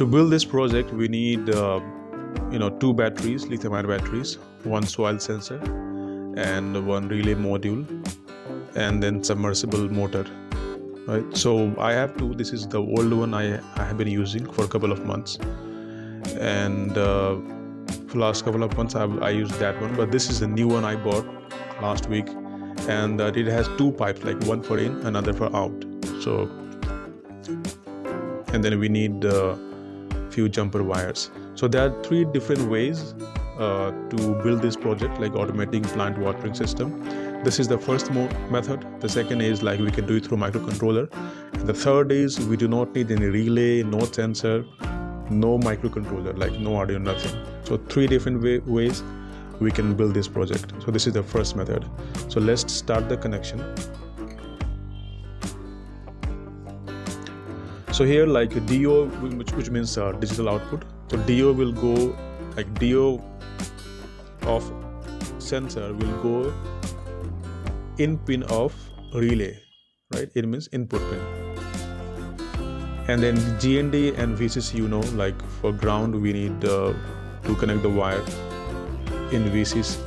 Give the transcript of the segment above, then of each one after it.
To build this project, we need two batteries, lithium-ion batteries, one soil sensor, and one relay module, and then submersible motor. Right. So I have two. This is the old one I have been using for a couple of months, and for last couple of months I used that one. But this is the new one I bought last week, and it has two pipes, like one for in, another for out. So, and then we need few jumper wires. So there are three different ways to build this project, like automating plant watering system. This is the first method. The second is like we can do it through microcontroller. And the third is we do not need any relay, no sensor, no microcontroller, like no Arduino, nothing. So three different ways we can build this project. So this is the first method. So let's start the connection. So here, like DO, which means digital output. So DO will go, like DO of sensor will go in pin of relay, right? It means input pin. And then GND and VCC, like for ground we need to connect the wire. In VCC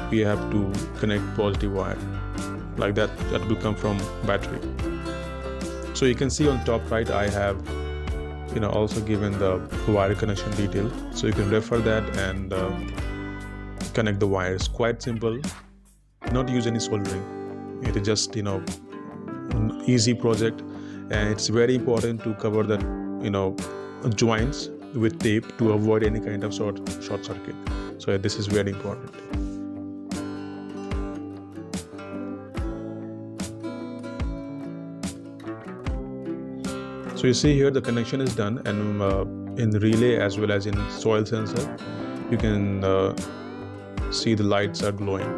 we have to connect positive wire, like that will come from battery. So you can see on top right I have also given the wire connection detail, so you can refer that and connect the wires. Quite simple, not use any soldering. It is just easy project, and it's very important to cover the joints with tape to avoid any kind of short circuit. So this is very important. So you see here the connection is done, and in relay as well as in soil sensor you can see the lights are glowing.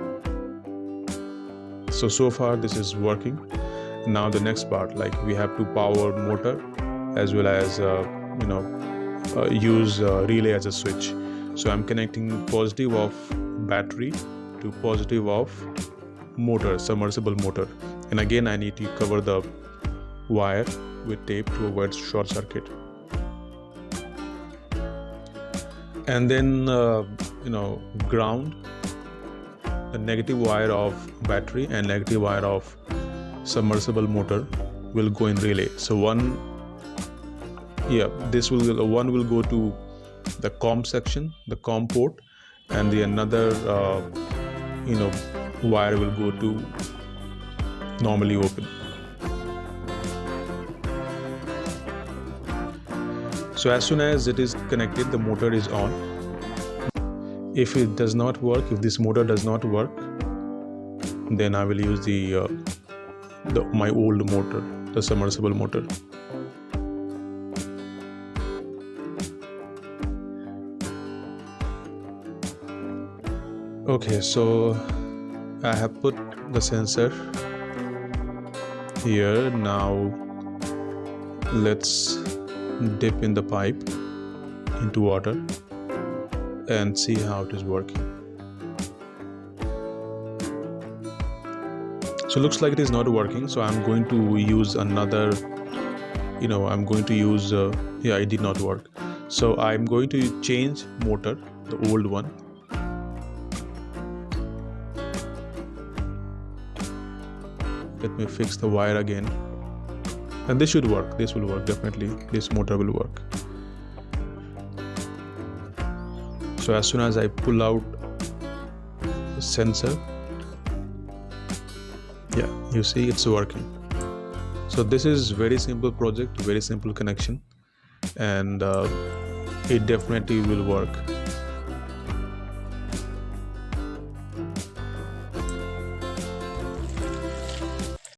So far this is working. Now the next part, like we have to power motor as well as use relay as a switch. So I'm connecting positive of battery to positive of motor, submersible motor, and again I need to cover the wire with tape to avoid short circuit. And then ground, the negative wire of battery and negative wire of submersible motor will go in relay. So one will go to the COM section, the COM port, and the another wire will go to normally open. So as soon as it is connected, the motor is on. If it does not work, if this motor does not work, then I will use my old motor, the submersible motor. Okay, so I have put the sensor here. Now let's dip in the pipe into water and see how it is working. So looks like it is not working, so I'm going to use another, it did not work. So I'm going to change motor, the old one. Let me fix the wire again. And this should work. This will work definitely. This motor will work. So as soon as I pull out the sensor, you see it's working. So this is very simple project, very simple connection, and it definitely will work.